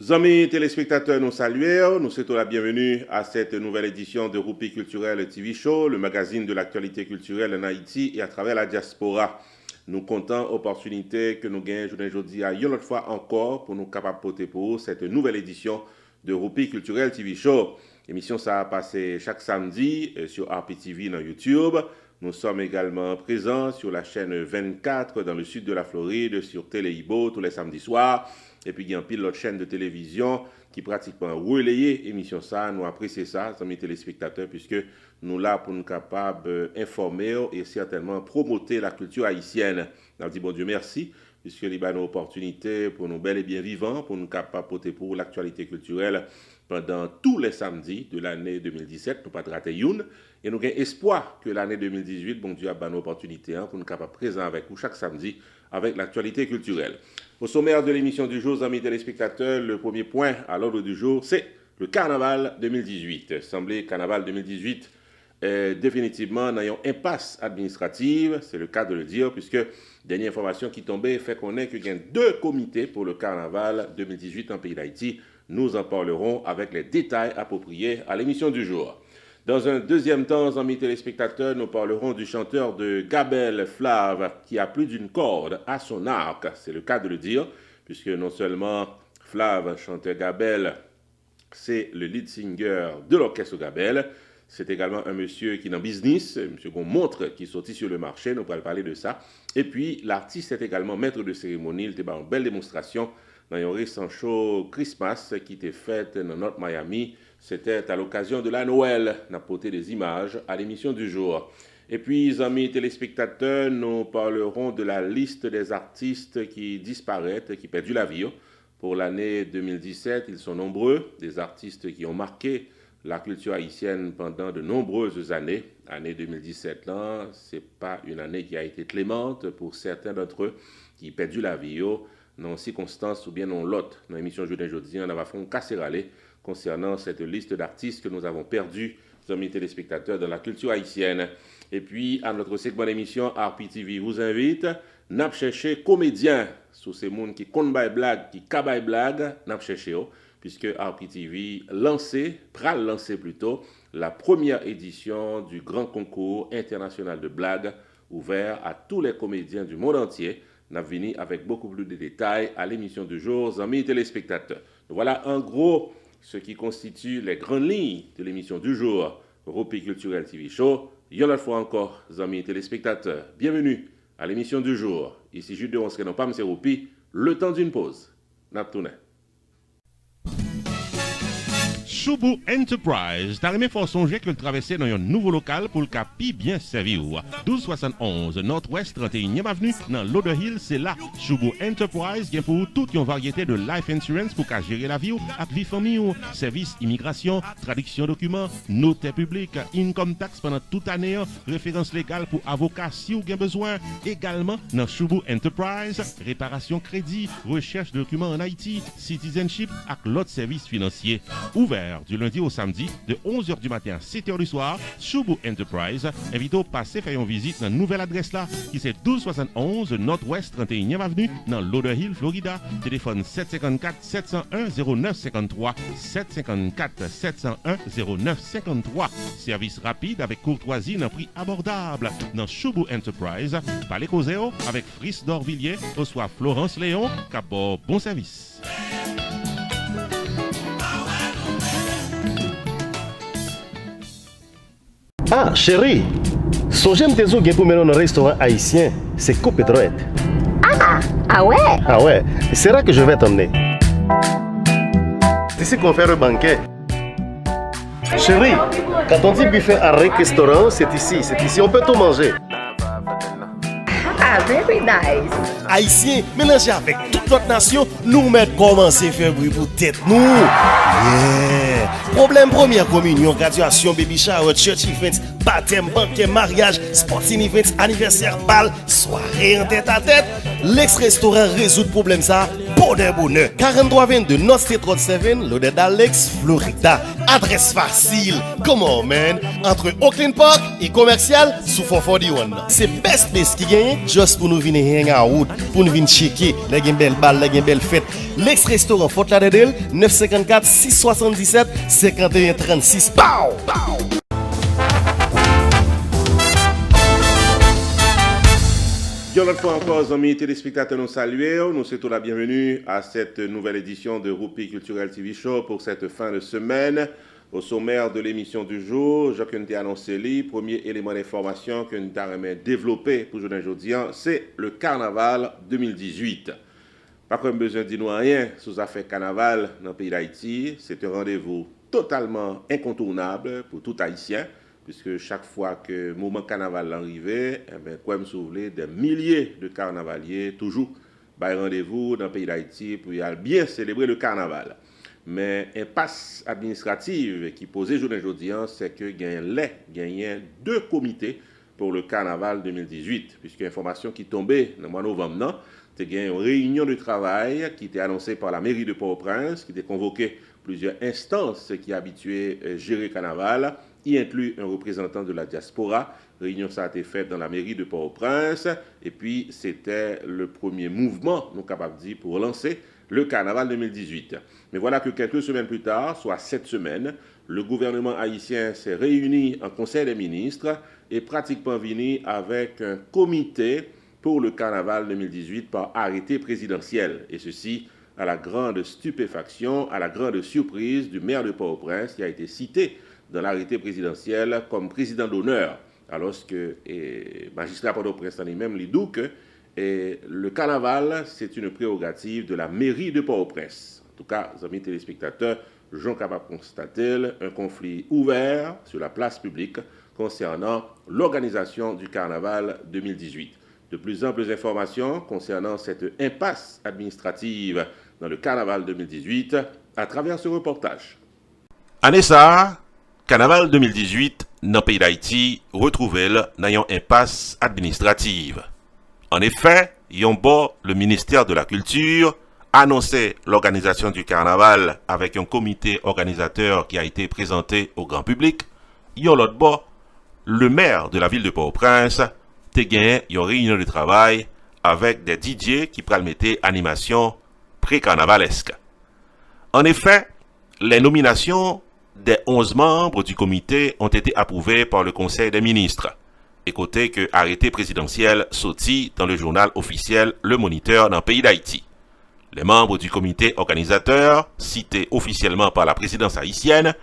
Amis téléspectateurs, nous saluons, nous souhaitons la bienvenue à cette nouvelle édition de Roupi Culturel TV Show, le magazine de l'actualité culturelle en Haïti et à travers la diaspora. Nous comptons opportunité que nous gagnons aujourd'hui à une autre fois encore pour nous capables de porter pour cette nouvelle édition de Roupi Culturel TV Show. L'émission ça a passé chaque samedi sur RPTV dans YouTube. Nous sommes également présents sur la chaîne 24 dans le sud de la Floride, sur Téléibo tous les samedis soirs. Et puis il y a un pile d'autres chaînes de télévision qui pratiquement relayent l'émission ça. Nous apprécions ça, amis téléspectateurs, puisque nous là pour nous capables d'informer et certainement promouvoir la culture haïtienne. On dit bon Dieu merci, puisque il y a une opportunité pour nous bel et bien vivants, pour nous capables porter pour l'actualité culturelle pendant tous les samedis de l'année 2017. Nous pas de rater une. Et nous avons espoir que l'année 2018, bon Dieu a une opportunité pour nous capables présents avec vous chaque samedi avec l'actualité culturelle. Au sommaire de l'émission du jour, amis téléspectateurs, le premier point à l'ordre du jour, c'est le Carnaval 2018. Semblé Carnaval 2018 est définitivement dans une impasse administrative, c'est le cas de le dire, puisque dernière information qui tombait fait connaître qu'il y a 2 comités pour le Carnaval 2018 en pays d'Haïti. Nous en parlerons avec les détails appropriés à l'émission du jour. Dans un deuxième temps, amis téléspectateurs, nous parlerons du chanteur de Gabel, Flav, qui a plus d'une corde à son arc. C'est le cas de le dire, puisque non seulement Flav, chanteur Gabel, c'est le lead singer de l'orchestre Gabel, c'est également un monsieur qui est dans le business, un monsieur qu'on montre qui est sorti sur le marché, nous pourrons parler de ça. Et puis, l'artiste est également maître de cérémonie, il était une belle démonstration dans un récent show Christmas qui était fait dans North Miami. C'était à l'occasion de la Noël. On a porté des images à l'émission du jour. Et puis, amis téléspectateurs, nous parlerons de la liste des artistes qui disparaissent, qui perdent la vie. Pour l'année 2017, ils sont nombreux, des artistes qui ont marqué la culture haïtienne pendant de nombreuses années. L'année 2017, là, ce n'est pas une année qui a été clémente pour certains d'entre eux qui perdent la vie. Dans circonstances ou bien dans l'autre. Dans l'émission Jeudi, on va faire un casseralé concernant cette liste d'artistes que nous avons perdus, amis téléspectateurs, dans la culture haïtienne. Et puis, à notre segment d'émission, RPTV vous invite, n'a cherché comédien sous ces mondes qui comptent by blague, qui cabaye blague, n'a cherché, puisque RPTV pral lancer plutôt, la première édition du grand concours international de blagues ouvert à tous les comédiens du monde entier. Nous avons venu avec beaucoup plus de détails à l'émission du jour, amis téléspectateurs. Voilà en gros ce qui constitue les grandes lignes de l'émission du jour, Roupi Culturel TV Show. Il y en a une fois encore, amis téléspectateurs. Bienvenue à l'émission du jour. Ici Jude de Onsque, non pas M. Roupi, le temps d'une pause. N'a tourné. Choubou Enterprise, t'as remis fort songer que le traverser dans un nouveau local pour le capi bien servi. 1271 Nord-Ouest 31e Avenue, dans Lauderhill, c'est là. Choubou Enterprise, qui est pour toute une variété de life insurance pour qu'à gérer la vie, avec vie famille, service immigration, traduction documents, notaire public, income tax pendant toute année, référence légale pour avocat si vous avez besoin. Également, dans Choubou Enterprise, réparation crédit, recherche de documents en Haïti, citizenship, avec l'autre service financier. Ouvert du lundi au samedi de 11h du matin à 7h du soir. Choubou Enterprise invite au passer faire une visite dans une nouvelle adresse là qui c'est 1271 Nord-Ouest 31e Avenue dans Lauderhill, Florida. Téléphone 754 701 0953 754 701 0953. Service rapide avec courtoisie d'un prix abordable dans Choubou Enterprise. Parlez causeo avec Fris d'Orvilliers, reçoit Florence Léon, capot bon service. Ah, chérie, songez tes ou pour mener un restaurant haïtien, c'est Copedroit. Ah ouais? Ah ouais, c'est là que je vais t'emmener. C'est ici qu'on fait le banquet. Chérie, quand on dit buffet à restaurant, c'est ici, on peut tout manger. Ah, very nice. Haïtien, mélangé avec toute notre nation, nous mettre commencer à faire bruit pour tête nous. Yeah! Problème première communion, graduation, baby shower, church events, baptême, banquet, mariage, sporting events, anniversaire, bal, soirée en tête à tête. L'ex-restaurant résout le problème ça. bonheur. 4322 North State Road 7, Loaded Alex, Florida. Adresse facile. Come on, man. Entre Oakland Park et Commercial, sous 441. C'est best place qui gagne, juste pour nous venir hang out, pour nous venir checker. Les gagne belle balle, les gagne belle fête. L'ex-restaurant Fort Lauderdale, 954 677 51 36. Pow! Bien l'autre fois encore, amis téléspectateurs, nous saluons. Nous souhaitons la bienvenue à cette nouvelle édition de Roupi Culturel TV Show pour cette fin de semaine. Au sommaire de l'émission du jour, je viens d'annoncer le premier élément d'information que nous avons développé pour aujourd'hui, c'est le carnaval 2018. Pas comme besoin de dire rien sur les affaires carnaval dans le pays d'Haïti. C'est un rendez-vous totalement incontournable pour tout Haïtien, puisque chaque fois que le moment carnaval arrive, comme soulever des milliers de carnavaliers, toujours, rendez-vous dans le pays d'Haïti pour bien célébrer le carnaval. Mais impasse administrative qui posait aujourd'hui, c'est que gagnait deux comités pour le carnaval 2018, puisque l'information qui tombait dans le mois de novembre, c'était une réunion de travail qui était annoncée par la mairie de Port-au-Prince, qui était convoqué plusieurs instances qui habituaient à gérer le carnaval, y inclut un représentant de la diaspora. Réunion ça a été faite dans la mairie de Port-au-Prince, et puis c'était le premier mouvement, nous capables de dire, pour lancer le carnaval 2018. Mais voilà que quelques semaines plus tard, soit 7 semaines, le gouvernement haïtien s'est réuni en Conseil des ministres et pratiquement venu avec un comité pour le carnaval 2018 par arrêté présidentiel. Et ceci à la grande stupéfaction, à la grande surprise du maire de Port-au-Prince qui a été cité dans l'arrêté présidentiel comme président d'honneur. Alors que le magistrat Port-au-Prince en lui-même lui dit que le carnaval, c'est une prérogative de la mairie de Port-au-Prince. En tout cas, amis téléspectateurs, j'en capable de constater un conflit ouvert sur la place publique concernant l'organisation du carnaval 2018. De plus amples informations concernant cette impasse administrative dans le carnaval 2018 à travers ce reportage. Anessa, carnaval 2018 dans le pays d'Haïti retrouvé dans une impasse administrative. En effet, le ministère de la Culture annonçait l'organisation du carnaval avec un comité organisateur qui a été présenté au grand public. Le maire de la ville de Port-au-Prince a gagné une réunion de travail avec des DJ qui permettaient animation pré-carnavalesque. En effet, les nominations des 11 membres du comité ont été approuvées par le Conseil des ministres. Et côté que arrêté présidentiel sorti dans le journal officiel Le Moniteur dans le pays d'Haïti. Les membres du comité organisateur, cités officiellement par la présidence haïtienne,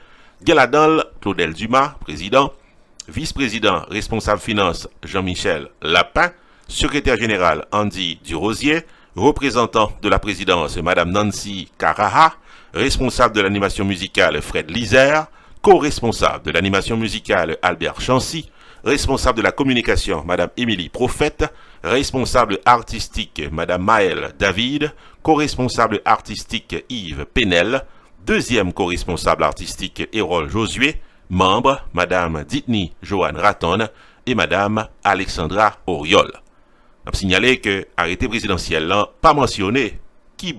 Galadol Claudel Dumas, président, vice-président responsable finance Jean-Michel Lapin, secrétaire général Andy Durosier, représentant de la présidence Madame Nancy Caraha, responsable de l'animation musicale Fred Lizer, co-responsable de l'animation musicale Albert Chancy, responsable de la communication Madame Émilie Prophète, responsable artistique Madame Maëlle David, co-responsable artistique Yves Penel, deuxième co-responsable artistique Hérol Josué, membre Madame Ditni Joanne Raton et Madame Alexandra Oriol. On a signalé que arrêté présidentiel là pas mentionné qui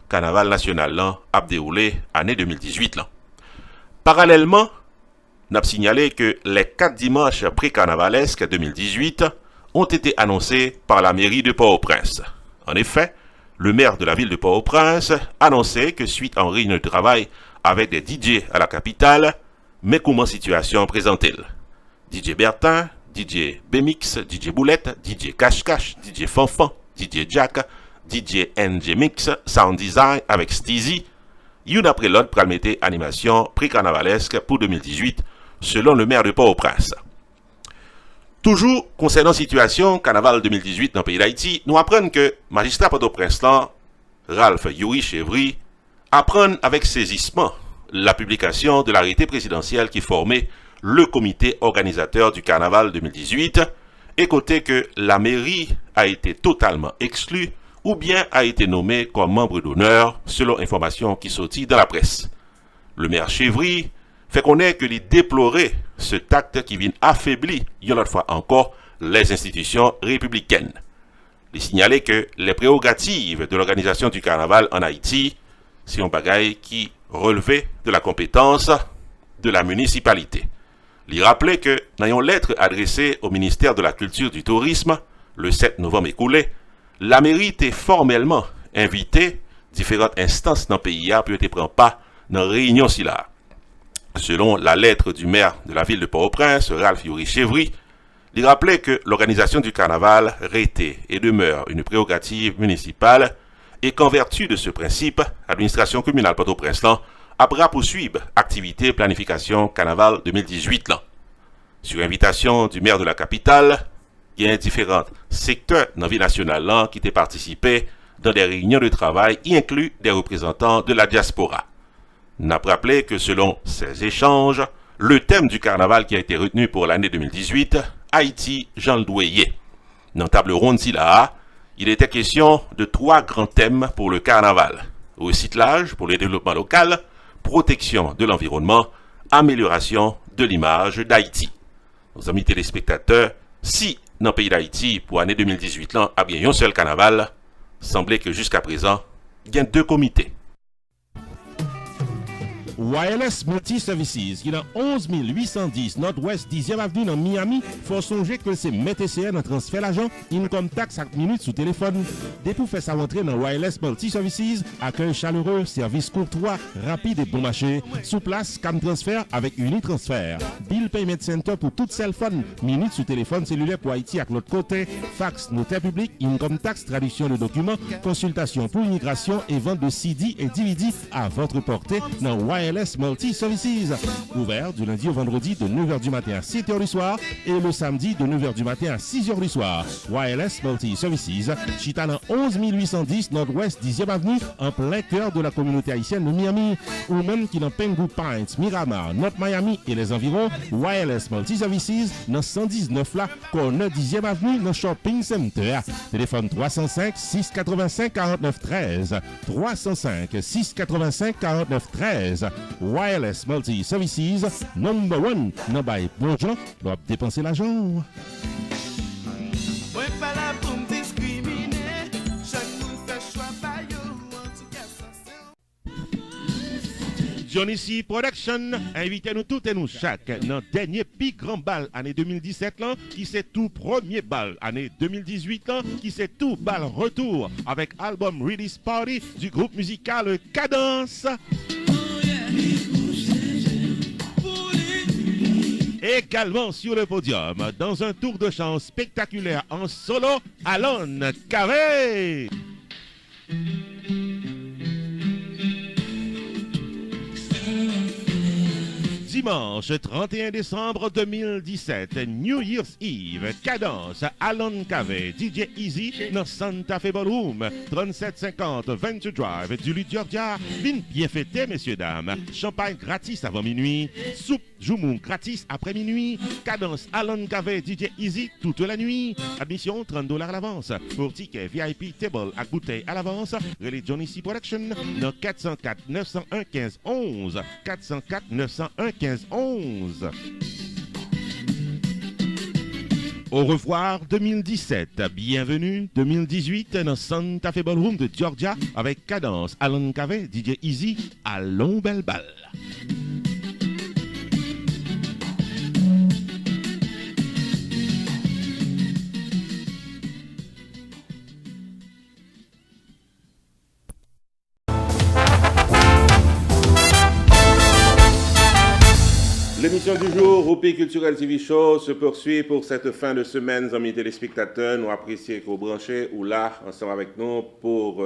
carnaval national là a déroulé année 2018 là. Parallèlement, on a signalé que les 4 dimanches pré-carnavalesques 2018 ont été annoncés par la mairie de Port-au-Prince. En effet, le maire de la ville de Port-au-Prince annonçait que suite à une réunion de travail avec des DJ à la capitale, mais comment situation présente-t-elle? DJ Bertin, DJ Bmix, DJ Boulette, DJ Cache-Cache, DJ Fanfan, DJ Jack, DJ NG Mix, Sound Design avec Steezy, une après l'autre pour mettre animation pré-carnavalesque pour 2018, selon le maire de Port-au-Prince. Toujours concernant la situation carnaval 2018 dans le pays d'Haïti, nous apprenons que magistrat Port-au-Prince, Ralph Yuri Chevry, apprend avec saisissement la publication de l'arrêté présidentiel qui formait le comité organisateur du carnaval 2018, et côté que la mairie a été totalement exclue ou bien a été nommée comme membre d'honneur selon information qui sortit dans la presse. Le maire Chevry fait connaître que il déplorait ce acte qui vient affaiblir, une autre fois encore, les institutions républicaines. Il signalait que les prérogatives de l'organisation du carnaval en Haïti, c'est un bagaille qui relevait de la compétence de la municipalité. Il rappelait que, dans une lettre adressée au ministère de la Culture et du Tourisme, le 7 novembre écoulé, la mairie était formellement invitée différentes instances dans le pays pour ne prendre part dans la réunion là. Selon la lettre du maire de la ville de Port-au-Prince, Ralph Yuri Chevry, il rappelait que l'organisation du carnaval était et demeure une prérogative municipale et qu'en vertu de ce principe, l'administration communale Port-au-Prince apprend poursuivre activité planification carnaval 2018 là. Sur invitation du maire de la capitale, il y a différents secteurs dans la vie nationale là, qui ont participé dans des réunions de travail, y inclut des représentants de la diaspora. N'a rappelé que selon ces échanges, le thème du carnaval qui a été retenu pour l'année 2018, Haïti, Jean le Douayer. Dans table ronde là, il était question de 3 grands thèmes pour le carnaval. Recyclage pour le développement local, protection de l'environnement, amélioration de l'image d'Haïti. Nos amis téléspectateurs, si dans le pays d'Haïti, pour l'année 2018, là, a bien un seul carnaval, semblait que jusqu'à présent, il y a 2 comités. Wireless Multi Services, qui est dans 11 810 Nord-Ouest 10e Avenue dans Miami, faut songer que c'est MTCR dans transfert l'argent, income tax 5 minutes sous téléphone. Dès pour faire sa rentrée dans Wireless Multi Services, accueil chaleureux, service courtois, rapide et bon marché, sous place, cam transfert avec Unitransfert. Bill Payment Center pour tout cell phone, minutes sous téléphone cellulaire pour Haïti à l'autre côté, fax, notaire public, income tax, traduction de documents, consultation pour immigration et vente de CD et DVD à votre portée dans Wireless Multi Services. Ouvert du lundi au vendredi de 9h du matin à 7h du soir et le samedi de 9h du matin à 6h du soir. Wireless Multi Services, chita dans 11 810 Nord-Ouest 10e Avenue, en plein cœur de la communauté haïtienne de Miami, ou même qui dans Pengu Pines, Miramar, North Miami et les environs. Wireless Multi Services dans 119 là, corner 10e Avenue dans Shopping Center. Téléphone 305 685 49 13. 305 685 49 13. Wireless Multi Services, number 1, non by bon gens, doit dépenser l'argent. Johnny C Production invite nous toutes et nous chaque dans le dernier pic grand bal année 2017 là, qui c'est tout premier bal année 2018 là, qui c'est tout bal retour avec album Release Party du groupe musical Cadence. Également sur le podium, dans un tour de chant spectaculaire en solo, Alon Carré. Dimanche 31 décembre 2017, New Year's Eve, Cadence, Alon Cave, DJ Easy, dans Santa Fe Ballroom, 3750 Venture Drive, du Georgia. Vin bien fêté, messieurs, dames. Champagne gratis avant minuit, soupe Joumou gratis après minuit, Cadence, Alon Cave, DJ Easy toute la nuit. Admission $30 à l'avance. Pour ticket VIP table à bouteille à l'avance, relais Johnny C Production dans 404 901 15 11. 404 901 15 11. Au revoir 2017, bienvenue 2018 dans Santa Fe Ballroom de Georgia avec Cadence, Alon Cave, DJ Easy, Allons belle balle. L'émission du jour, Roupi Culturel TV Show, se poursuit pour cette fin de semaine, amis téléspectateurs. Nous apprécions que vous branchez ou là, ensemble avec nous, pour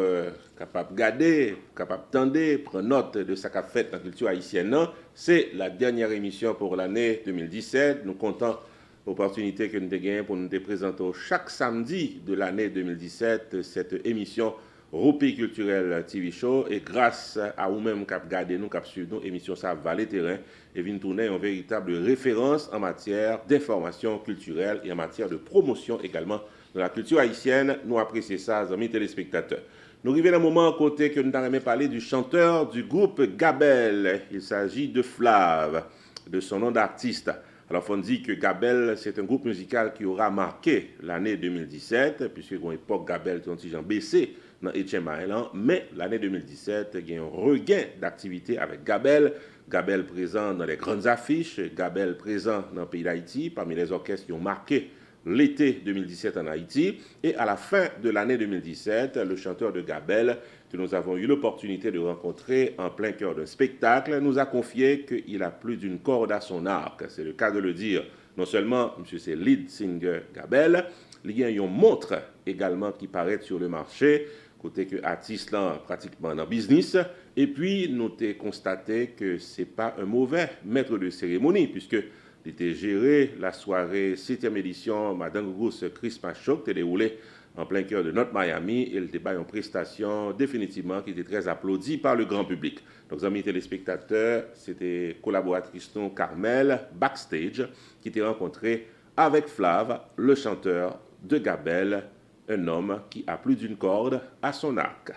capable garder, capable tendre, prendre note de ce qu'a fait la culture haïtienne. C'est la dernière émission pour l'année 2017. Nous comptons l'opportunité que nous avons gagnée pour nous présenter chaque samedi de l'année 2017 cette émission Roupi Culturel TV Show, et grâce à vous-même qui avez gardé nous, qui avez suivi nos émissions, ça va les terrains et vient tourner une véritable référence en matière d'information culturelle et en matière de promotion également de la culture haïtienne. Nous apprécions ça, amis téléspectateurs. Nous arrivons à un moment à côté que nous avons parlé du chanteur du groupe Gabel. Il s'agit de Flav, de son nom d'artiste. Alors, on dit que Gabel, c'est un groupe musical qui aura marqué l'année 2017, puisque à l'époque, Gabel était un petit genre baissé dans HM Island, mais l'année 2017, il y a un regain d'activité avec Gabel. Gabel présent dans les grandes affiches, Gabel présent dans le pays d'Haïti, parmi les orchestres qui ont marqué l'été 2017 en Haïti. Et à la fin de l'année 2017, le chanteur de Gabel, que nous avons eu l'opportunité de rencontrer en plein cœur d'un spectacle, nous a confié qu'il a plus d'une corde à son arc. C'est le cas de le dire. Non seulement, monsieur, c'est lead singer Gabel, il y a une montre également qui paraît sur le marché, côté que artiste là pratiquement dans business. Et puis, nous avons constaté que ce n'est pas un mauvais maître de cérémonie, puisque il était géré la soirée 7e édition Madame Gousse Christmas Show qui était déroulée en plein cœur de North Miami et il était une prestation définitivement qui était très applaudie par le grand public. Donc, amis téléspectateurs, c'était collaboratrice Carmel backstage qui était rencontrée avec Flav, le chanteur de Gabel, un homme qui a plus d'une corde à son arc.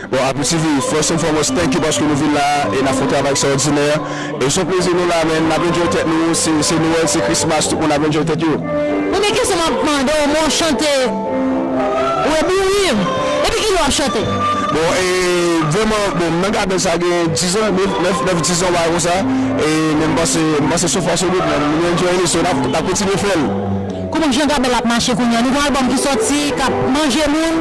Bon, après TV, first and foremost, thank you parce que nous vivons là et nous avons fait un travail extraordinaire. Et son plaisir nous là, mais nous avons joué tête nous, c'est Noël, c'est Christmas, tout le monde a joué tête nous. Mais qu'est-ce que m'a demandé au moins chanter? Ouais, oui. Et puis qui doit chanter? Bon, et vraiment, bon, nous avons ça 10 ans, 9-10 ans, comme ça. Et même c'est so far so good, nous avons enjoyé ça, nous avons continué à faire. Comment Jean Gabel a marché qu'on y a? Nous avons un album qui sorti, qui a mangé moun,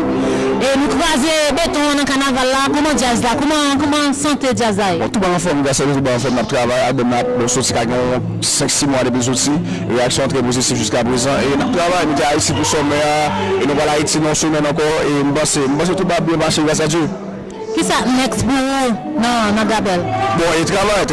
et nous croisons béton dans le carnaval là. Comment jazz là? Comment santé jazz là? Bon, tout le monde en forme, grâce à tout le monde en forme, notre travail, album là, nous sorti 5-6 mois depuis sorti, réaction très positive jusqu'à présent. Et notre travail, nous sommes ici pour sommet, et nous allons Haïti non semaine encore, et nous pensons tout va bien marcher grâce à Dieu. Qui ça next pour non Gabel? Bon, il travaille,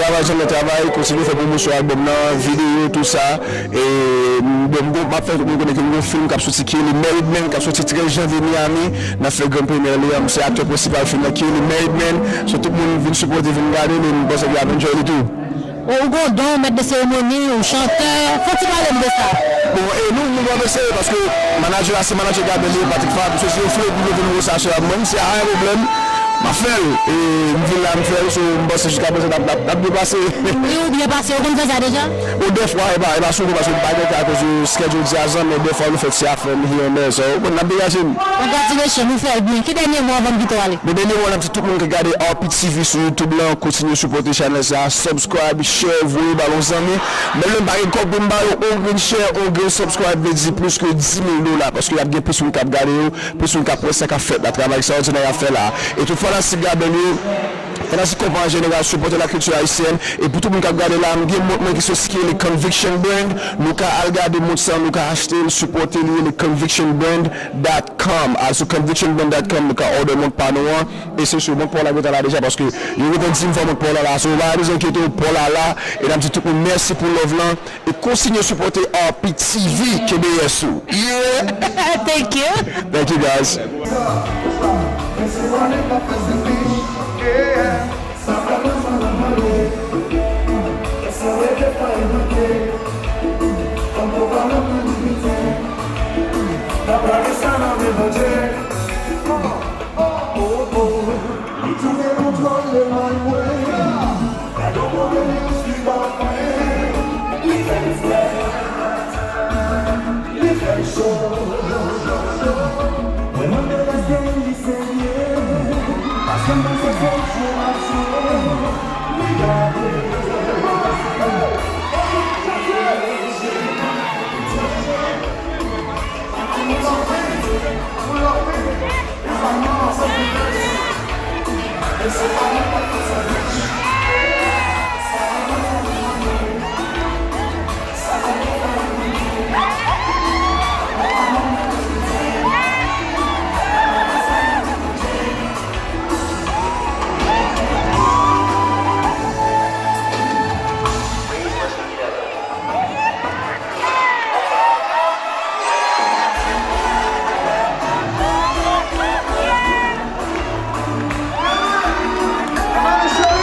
continue à faire promotion album, vidéo, tout ça. Et bon, ma fait un film qui a sorti qui est le Married Man, qui a sorti très janvier Miami. On a fait grand première, c'est l'acteur principal du film qui est le Married Man. Tout le monde vient supporter, vient regarder, mais nous pensons qu'il y a un joie et tout. Au Gondon, maître de cérémonie, au chanteur, faut-il parler de ça? Bon, et nous devons essayer parce que manager, c'est manager Gabel, Patrick Fabre, parce que si on fait pour nous rechercher, même s'il y a un problème. Ma femme, et je vais faire ce que jusqu'à présent, je passé. Et bien passé, on fait ça déjà? Bon, des fois, il va souvent parce que je ne à cause du schedule de mais des fois, on fait ça here and there. So, on a bien fait. Congratulations, vous faites bien. Qui dernier mot avant de quitter? Le dernier mot, tout le monde regarde RPTV sur YouTube, continue à supporter la chaîne, subscribe, share, vous, ballon amis. Mais le baril comme on gagne share, on gagne subscribe, veut dire plus que 10 000 $, parce qu'il y a bien plus de cap garder, plus de cap presque à faire, la travail extraordinaire à faire là. Et toutefois, là, c'est Gabel, pendant ce qu'on en général supporter la culture haïtienne et pour tout le monde qui regarde là, nous avons qui sont les Conviction Brand, nous avons regardé mon sang, nous avons acheté, supporter le convictionbrand.com, also convictionbrand.com, nous avons order mon panneau et c'est sur mon pour la là déjà parce que il y a une team pour mon pour là, so là nous inquiétons pour là et là tout le monde merci pour l'offre et continuez à supporter RPTV KBS. Yeah. Thank you guys. Show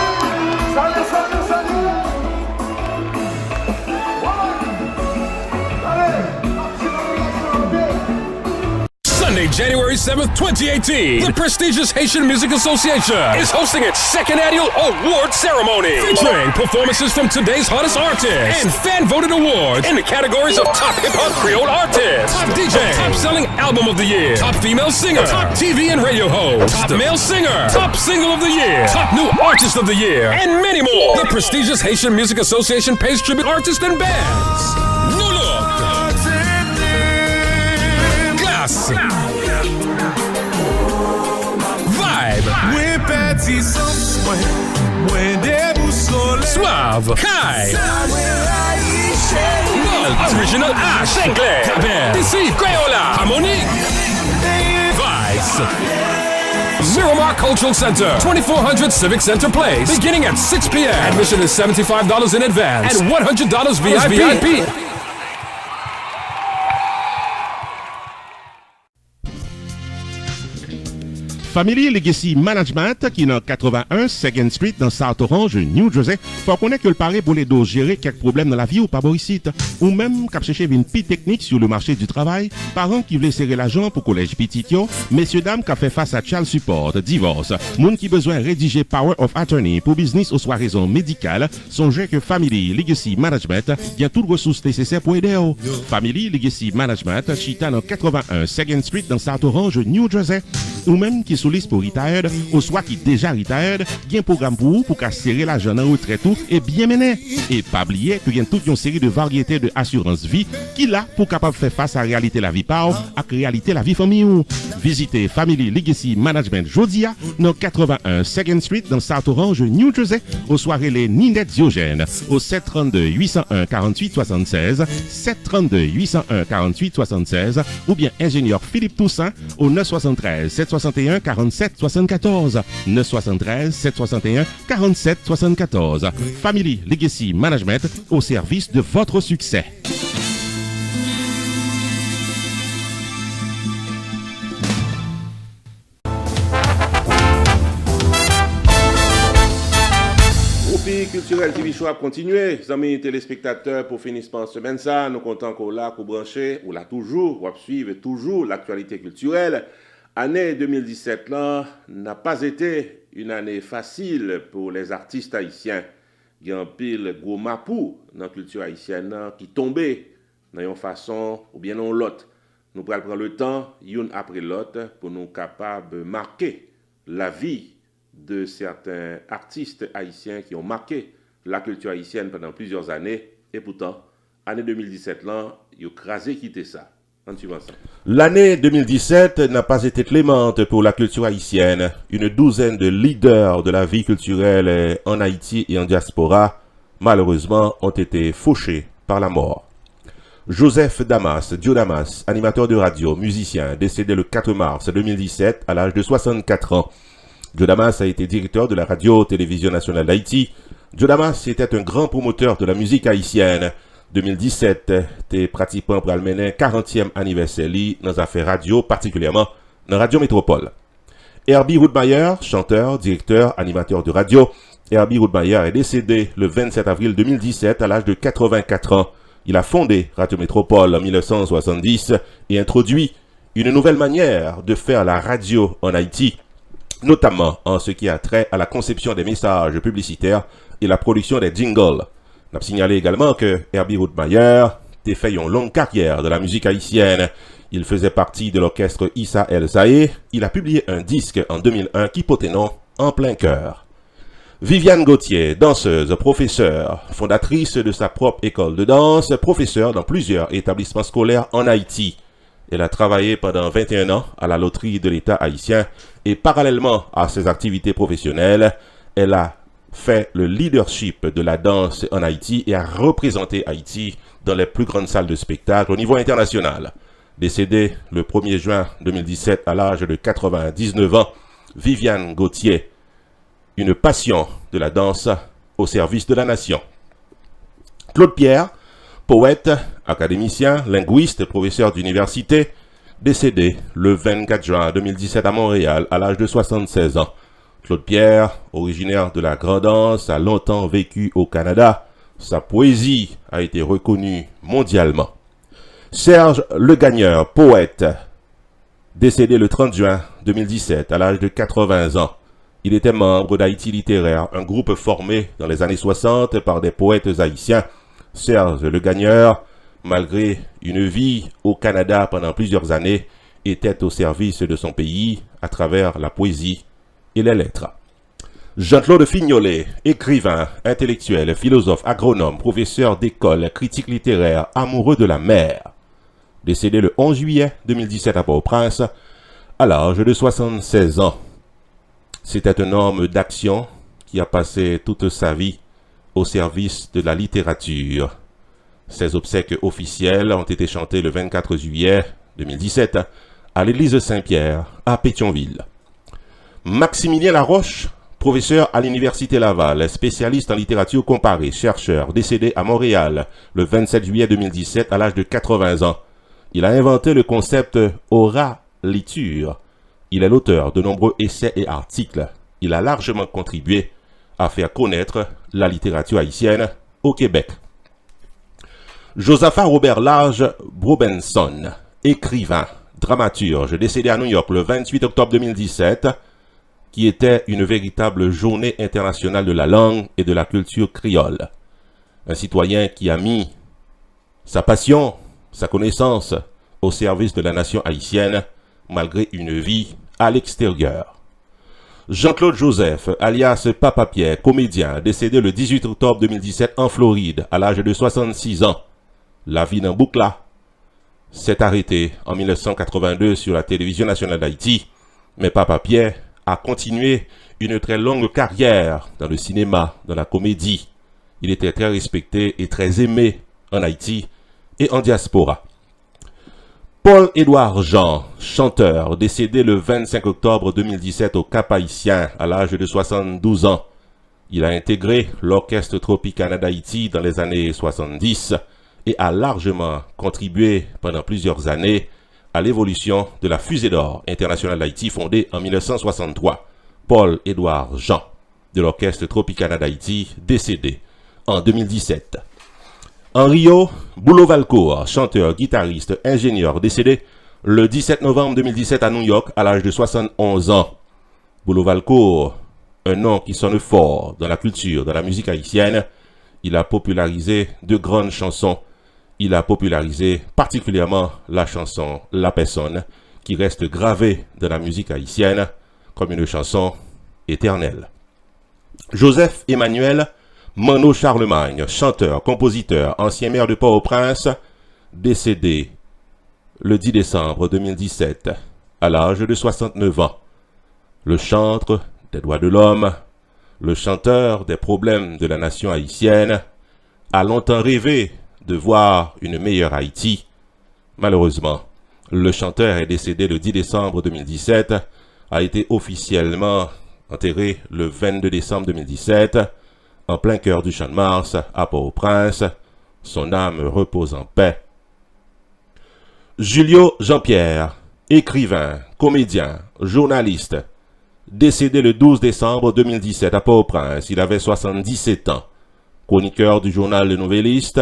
January 7th, 2018, the prestigious Haitian Music Association is hosting its second annual award ceremony, featuring performances from today's hottest artists and fan-voted awards in the categories of Top Hip-Hop Creole Artist, Top DJ, Top Selling Album of the Year, Top Female Singer, Top TV and Radio Host, Top Male Singer, Top Single of the Year, Top New Artist of the Year, and many more. The prestigious Haitian Music Association pays tribute artists and bands. New look, class, vibe, suave, Kai, Bold, original Ash, Anglais, Tabert, DC, Crayola, Harmonique, Vice. Miramar Cultural Center, 2400 Civic Center Place, beginning at 6 p.m. Admission is $75 in advance and $100 VIP. Family Legacy Management qui est dans 81 2nd Street dans South Orange, New Jersey. Faut connaître que le paré pour les dos gérer quelques problèmes dans la vie ou pas borisite. Ou même cap chercher une petite technique sur le marché du travail. Parents qui voulaient serrer l'argent pour collège petit yo. Messieurs dames qui fait face à child support, divorce. Moun qui besoin rédiger power of attorney pour business ou soit raison médicale. Songez que Family Legacy Management vient toutes ressources nécessaires pour aider. Family Legacy Management chita dans 81 2nd Street dans South Orange, New Jersey. Ou même qui sous liste pour retired, ou soit qui déjà retired, il y a un programme pour vous pour serrer l'argent en retraite et bien mener. Et pas oublier qu'il y a toute une série de variétés de assurance vie qui là pour capable faire face à la réalité la vie par à la réalité la vie famille. Visitez Family Legacy Management Jodia dans 81 2nd Street dans South Orange, New Jersey, aux soirées les Ninette Diogène au 732 801 48 76, 732 801 48 76 ou bien ingénieur Philippe Toussaint au 973 761 47 74, 973 761 47 74. Family Legacy Management au service de votre succès. Culturel TV Show a continué. Amis téléspectateurs, pour finir par semaine ça, nous comptons qu'on l'a, qu'on branché, ou là toujours, ou suivre toujours l'actualité culturelle. Année 2017 là n'a pas été une année facile pour les artistes haïtiens. Il y a un pile gros mapou dans la culture haïtienne qui tombait dans une façon ou bien dans l'autre. Nous allons prendre le temps, une après l'autre, pour nous capables de marquer la vie de certains artistes haïtiens qui ont marqué la culture haïtienne pendant plusieurs années. Et pourtant, année 2017 là, ils ont crasé quitté ça. L'année 2017 n'a pas été clémente pour la culture haïtienne. Une douzaine de leaders de la vie culturelle en Haïti et en diaspora, malheureusement, ont été fauchés par la mort. Joseph Damas, Dio Damas, animateur de radio, musicien, décédé le 4 mars 2017 à l'âge de 64 ans. Dio Damas a été directeur de la radio-télévision nationale d'Haïti. Dio Damas était un grand promoteur de la musique haïtienne. 2017, t'es pratiquement pour le 40e anniversaire dans affaires radio, particulièrement dans Radio Métropole. Herbie Roudmayer, chanteur, directeur, animateur de radio. Herbie Roudmayer est décédé le 27 avril 2017 à l'âge de 84 ans. Il a fondé Radio Métropole en 1970 et introduit une nouvelle manière de faire la radio en Haïti, notamment en ce qui a trait à la conception des messages publicitaires et la production des jingles. On a signalé également que Herbie Roudmayer a fait une longue carrière de la musique haïtienne. Il faisait partie de l'orchestre Issa El Saé. Il a publié un disque en 2001 qui portait nom En plein cœur. Viviane Gauthier, danseuse, professeure, fondatrice de sa propre école de danse, professeure dans plusieurs établissements scolaires en Haïti. Elle a travaillé pendant 21 ans à la loterie de l'État haïtien et parallèlement à ses activités professionnelles, elle a fait le leadership de la danse en Haïti et a représenté Haïti dans les plus grandes salles de spectacle au niveau international. Décédée le 1er juin 2017 à l'âge de 99 ans, Viviane Gauthier, une passion de la danse au service de la nation. Claude Pierre, poète, académicien, linguiste, professeur d'université, décédé le 24 juin 2017 à Montréal à l'âge de 76 ans. Claude Pierre, originaire de la Grande Anse, a longtemps vécu au Canada. Sa poésie a été reconnue mondialement. Serge Le Gagneur, poète, Décédé le 30 juin 2017 à l'âge de 80 ans. Il était membre d'Haïti Littéraire, un groupe formé dans les années 60 par des poètes haïtiens. Serge Le Gagneur, malgré une vie au Canada pendant plusieurs années, était au service de son pays à travers la poésie et les lettres. Jean-Claude Fignolet, écrivain, intellectuel, philosophe, agronome, professeur d'école, critique littéraire, amoureux de la mer. Décédé le 11 juillet 2017 à Port-au-Prince, à l'âge de 76 ans. C'était un homme d'action qui a passé toute sa vie au service de la littérature. Ses obsèques officielles ont été chantées le 24 juillet 2017 à l'église Saint-Pierre à Pétionville. Maximilien Laroche, professeur à l'Université Laval, spécialiste en littérature comparée, chercheur, décédé à Montréal le 27 juillet 2017 à l'âge de 80 ans. Il a inventé le concept oraliture. Il est l'auteur de nombreux essais et articles. Il a largement contribué à faire connaître la littérature haïtienne au Québec. Josaphat Robert Lage Brobenson, écrivain, dramaturge, décédé à New York le 28 octobre 2017, qui était une véritable journée internationale de la langue et de la culture créole. Un citoyen qui a mis sa passion, sa connaissance au service de la nation haïtienne, malgré une vie à l'extérieur. Jean-Claude Joseph, alias Papa Pierre, comédien, décédé le 18 octobre 2017 en Floride, à l'âge de 66 ans. La vie d'un boucla s'est arrêtée en 1982 sur la télévision nationale d'Haïti, mais Papa Pierre a continué une très longue carrière dans le cinéma, dans la comédie. Il était très respecté et très aimé en Haïti et en diaspora. Paul-Édouard Jean, chanteur, décédé le 25 octobre 2017 au Cap-Haïtien à l'âge de 72 ans. Il a intégré l'Orchestre Tropicana d'Haïti dans les années 70 et a largement contribué pendant plusieurs années à l'évolution de la Fusée d'Or internationale d'Haïti fondée en 1963. Paul-Édouard Jean, de l'Orchestre Tropicana d'Haïti, décédé en 2017. Henrio Boulovalcourt, chanteur, guitariste, ingénieur, décédé le 17 novembre 2017 à New York à l'âge de 71 ans. Boulovalcourt, un nom qui sonne fort dans la culture, dans la musique haïtienne. Il a popularisé de grandes chansons. Il a popularisé particulièrement la chanson La Personne, qui reste gravée dans la musique haïtienne comme une chanson éternelle. Joseph Emmanuel Mano Charlemagne, chanteur, compositeur, ancien maire de Port-au-Prince, décédé le 10 décembre 2017 à l'âge de 69 ans. Le chantre des droits de l'homme, le chanteur des problèmes de la nation haïtienne, a longtemps rêvé de voir une meilleure Haïti. Malheureusement, le chanteur est décédé le 10 décembre 2017, a été officiellement enterré le 22 décembre 2017, en plein cœur du Champ de Mars, à Port-au-Prince. Son âme repose en paix. Julio Jean-Pierre, écrivain, comédien, journaliste, décédé le 12 décembre 2017 à Port-au-Prince. Il avait 77 ans. Chroniqueur du journal Le Nouvelliste,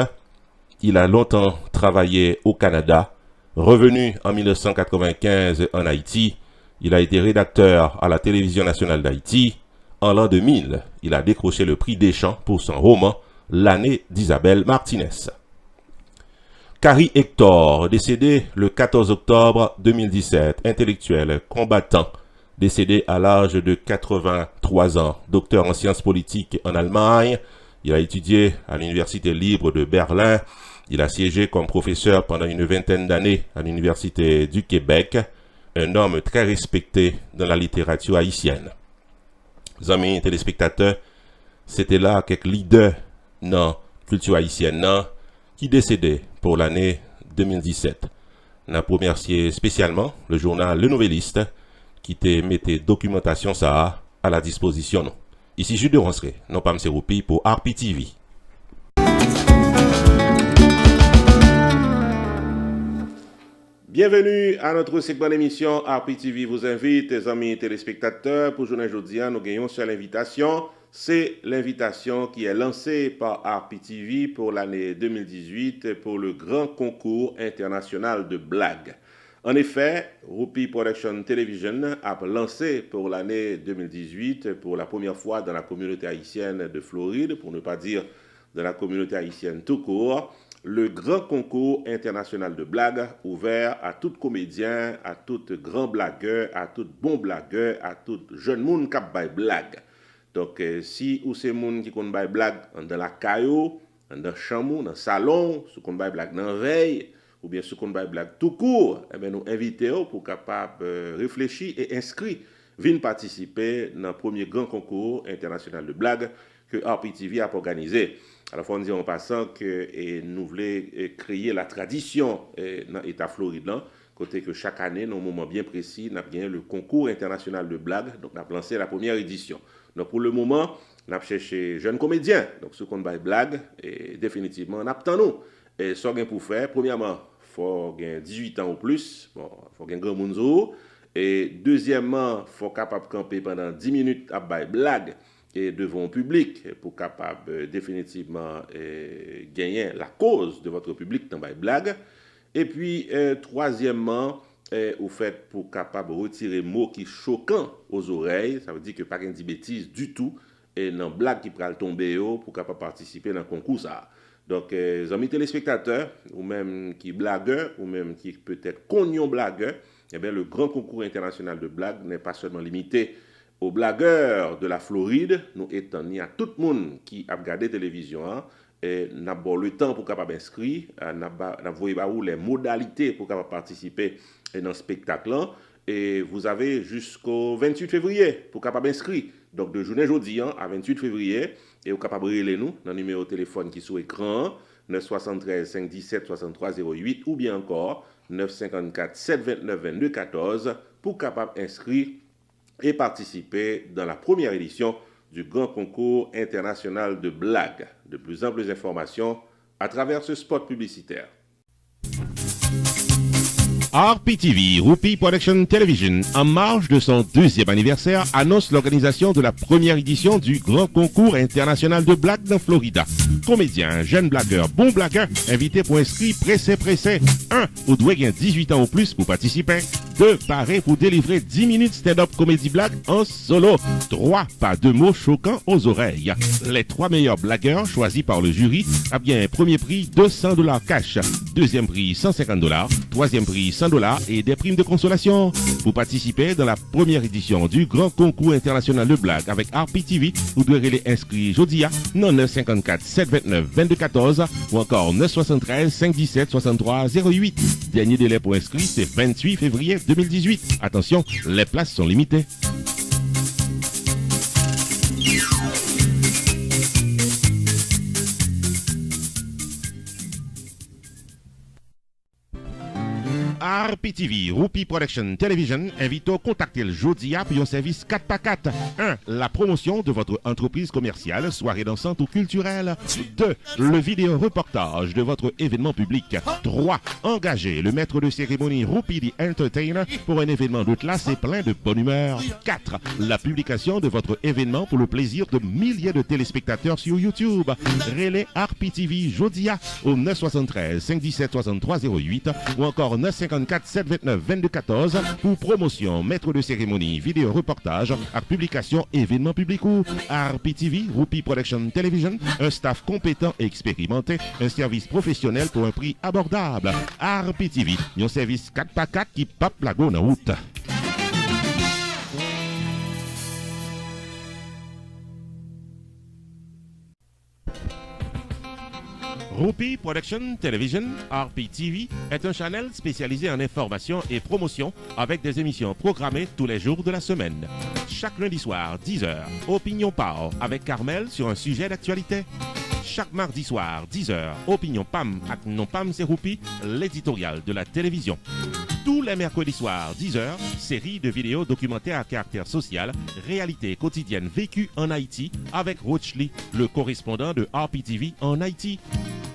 il a longtemps travaillé au Canada. Revenu en 1995 en Haïti, il a été rédacteur à la télévision nationale d'Haïti. En l'an 2000, il a décroché le prix Deschamps pour son roman L'année d'Isabelle Martinez. Carrie Hector, décédé le 14 octobre 2017, intellectuel, combattant, décédé à l'âge de 83 ans, docteur en sciences politiques en Allemagne. Il a étudié à l'Université libre de Berlin. Il a siégé comme professeur pendant une vingtaine d'années à l'Université du Québec, un homme très respecté dans la littérature haïtienne. Amis téléspectateurs, c'était là quelques leaders dans la culture haïtienne qui décédaient pour l'année 2017. Nous remercions spécialement le journal Le Nouvelliste qui te mettait documentation ça à la disposition. Ici Jules de Ronceray, non pas M. Roupi pour RPTV. Bienvenue à notre segment d'émission RPTV vous invite, les amis téléspectateurs. Pour journée aujourd'hui, nous gagnons sur l'invitation. C'est l'invitation qui est lancée par RPTV pour l'année 2018 pour le grand concours international de blagues. En effet, Rupi Production Television a lancé pour l'année 2018, pour la première fois dans la communauté haïtienne de Floride, pour ne pas dire dans la communauté haïtienne tout court, le grand concours international de blagues ouvert à tout comédien, à tout grand blagueur, à tout bon blagueur, à tout jeune monde qui a blague. Donc, si ou c'est monde qui connaît bail blague dans la caillou, dans le chambre, dans le salon, sous qu'on bail blague dans la veille, ou bien sous qu'on bail blague tout court, eh bien, nous invitons pour capable réfléchir et inscrire, viennent participer dans le premier grand concours international de blagues que RPTV a organisé. Alors, il faut dire en passant que nous voulons créer la tradition dans l'État Floride, côté que chaque année, dans un moment bien précis, nous avons gagné le concours international de blagues, donc nous avons lancé la première édition. Donc, pour le moment, nous avons cherché jeunes comédiens, donc ceux qui ont des blagues, et définitivement, nous attendons. Et ce qu'on pour faire, premièrement, il faut gagner 18 ans ou plus, bon, il faut gagner grand monde. Et deuxièmement, il faut capable de camper pendant 10 minutes à bailler blague et devant le public pour capable définitivement gagner la cause de votre public dans bailler blague. Et puis, troisièmement, vous faites pour capable retirer mots qui sont choquants aux oreilles, ça veut dire que pas de bêtises du tout, et dans blague qui pourra tomber pour capable participer dans le concours ça. Donc, amis téléspectateurs, ou même qui blagueurs, ou même qui peut-être cognon blagueurs, eh bien, le grand concours international de blagues n'est pas seulement limité aux blagueurs de la Floride, nous étant ni à tout le monde qui a regardé la télévision, et n'a pas le temps pour capable inscrire, n'a voyé les modalités pour capable participer dans le spectacle, et vous avez jusqu'au 28 février pour capable inscrire. Donc, de journée jeudi à 28 février, et vous capable de relais nous dans le numéro de téléphone qui est sur l'écran, 973 517 63 08, ou bien encore 954 729 22 14, pour capable inscrire et participer dans la première édition du grand concours international de blagues. De plus amples informations à travers ce spot publicitaire. RPTV, Rupi Production Television, en marge de son 2e anniversaire, annonce l'organisation de la première édition du grand concours international de blagues dans Florida. Comédiens, jeunes blagueurs, bons blagueurs, invités pour inscrire pressé. 1. Vous devez gagner 18 ans ou plus pour participer. 2. Paré pour délivrer 10 minutes stand-up comédie blague en solo. 3. Pas de mots choquants aux oreilles. Les 3 meilleurs blagueurs choisis par le jury a bien premier prix $200 cash, deuxième prix $150, troisième prix $100 et des primes de consolation. Pour participer dans la première édition du grand concours international de blagues avec RPTV, vous devrez les inscrire jeudi à 954 729 22 14 ou encore 973 517 63 08. Dernier délai pour inscrire, c'est 28 février 2018. Attention, les places sont limitées. RPTV, Rupi Production Television, invite à contacter le jeudi pour un service 4x4. 1. La promotion de votre entreprise commerciale, soirée dansante ou culturelle. 2. Le vidéo reportage de votre événement public. 3. Engager le maître de cérémonie Rupi the Entertainer pour un événement de classe et plein de bonne humeur. 4. La publication de votre événement pour le plaisir de milliers de téléspectateurs sur YouTube. Relais RPTV Jodia au 973 517 63 08 ou encore 954 729 22 14 pour promotion, maître de cérémonie, vidéo reportage, à publication, événement public ou RPTV, Rupi Production Television, un staff compétent et expérimenté, un service professionnel pour un prix abordable. RPTV, un service 4x4 qui pape la go en route. Rupi Production Television, RPTV, est un channel spécialisé en information et promotion avec des émissions programmées tous les jours de la semaine. Chaque lundi soir, 10h, Opinion Power avec Carmel sur un sujet d'actualité. Chaque mardi soir, 10h, Opinion Pam avec Non Pam c'est Rupi, l'éditorial de la télévision. Tous les mercredis soirs, 10h, série de vidéos documentaires à caractère social, réalité quotidienne vécue en Haïti avec Roach Lee, le correspondant de RPTV en Haïti.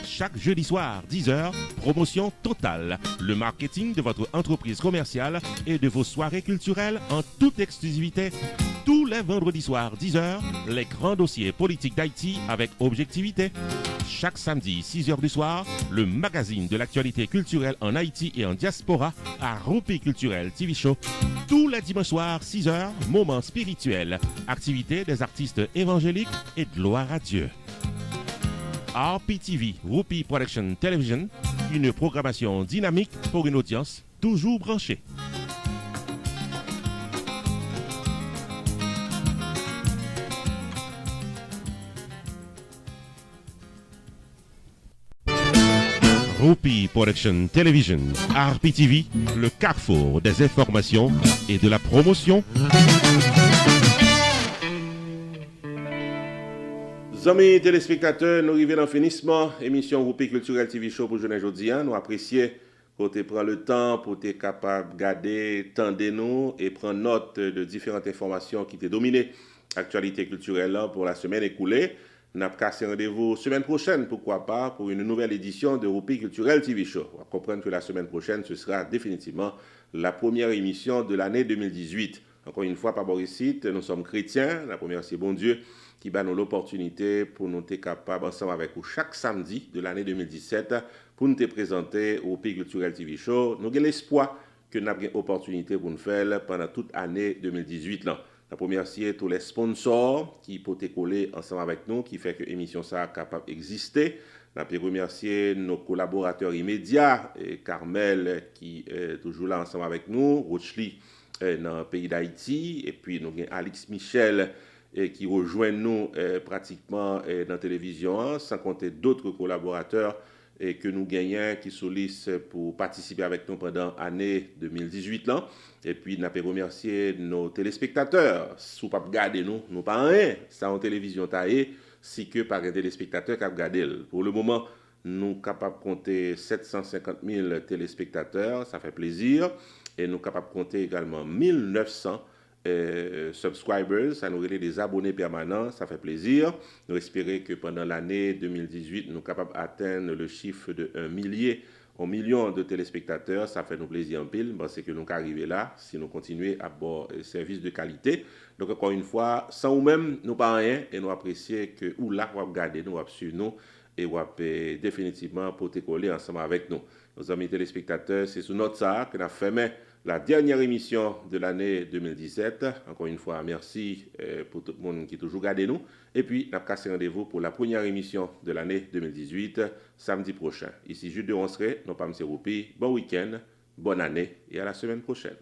Chaque jeudi soir, 10h, promotion totale. Le marketing de votre entreprise commerciale et de vos soirées culturelles en toute exclusivité. Tous les vendredis soirs, 10h, les grands dossiers politiques d'Haïti avec objectivité. Chaque samedi, 6h du soir, le magazine de l'actualité culturelle en Haïti et en diaspora à Roupi Culturel TV Show. Tous les dimanches soirs, 6h, moments spirituels, activités des artistes évangéliques et gloire à Dieu. RPTV, Roupi Production Television, une programmation dynamique pour une audience toujours branchée. Roupi Production Television, RPTV, le carrefour des informations et de la promotion. Amis téléspectateurs, nous arrivons dans le finissement. Émission Roupi Culturel TV Show pour aujourd'hui. Nous apprécions pour te prendre le temps, pour te capable de regarder, tendre nous et prendre note de différentes informations qui t'ont dominé l'actualité culturelle pour la semaine écoulée. Nous avons cassé rendez-vous semaine prochaine, pourquoi pas, pour une nouvelle édition de Roupi Culturel TV Show. On va comprendre que la semaine prochaine, ce sera définitivement la première émission de l'année 2018. Encore une fois, par Borisite, nous sommes chrétiens. La première, c'est bon Dieu qui bat nous l'opportunité pour nous être capables, ensemble avec vous, chaque samedi de l'année 2017, pour nous te présenter au Roupi Culturel TV Show. Nous avons l'espoir que nous avons une opportunité pour nous faire pendant toute l'année 2018. Là. La première, c'est tous les sponsors qui peuvent te coller ensemble avec nous, qui fait que l'émission soit capable d'exister. Nous avons remercier nos collaborateurs immédiats, Carmel qui est toujours là ensemble avec nous, Rochely dans le pays d'Haïti, et puis nous avons Alex Michel qui rejoint nous pratiquement dans la télévision, sans compter d'autres collaborateurs que nous gagnons qui sollicitent pour participer avec nous pendant l'année 2018. Là. Et puis, nous avons remercié nos téléspectateurs. Si vous ne regardez nous, nous pas rien. Ça en télévision taillé, si que par un téléspectateur qui a regardé. Pour le moment, nous sommes capables de compter 750 000 téléspectateurs, ça fait plaisir. Et nous sommes capables de compter également 1900 subscribers, ça nous relève des abonnés permanents, ça fait plaisir. Nous espérons que pendant l'année 2018, nous sommes capables d'atteindre le chiffre de 1 million de téléspectateurs, ça fait nous plaisir en pile, parce que nous sommes arrivés là, si nous continuons à avoir un service de qualité. Donc encore une fois, sans nous-mêmes, nous pas rien, et nous apprécions que ou là, vous regardez, nous suivre nous, et vous définitivement pour te coller ensemble avec nous. Nos amis téléspectateurs, c'est sous notre ça que nous avons fait la dernière émission de l'année 2017. Encore une fois, merci pour tout le monde qui toujours regardé nous. Et puis, nous avons cassé rendez-vous pour la première émission de l'année 2018, samedi prochain. Ici Jules de Ronceray, non pas M. Roupi. Bon week-end, bonne année et à la semaine prochaine.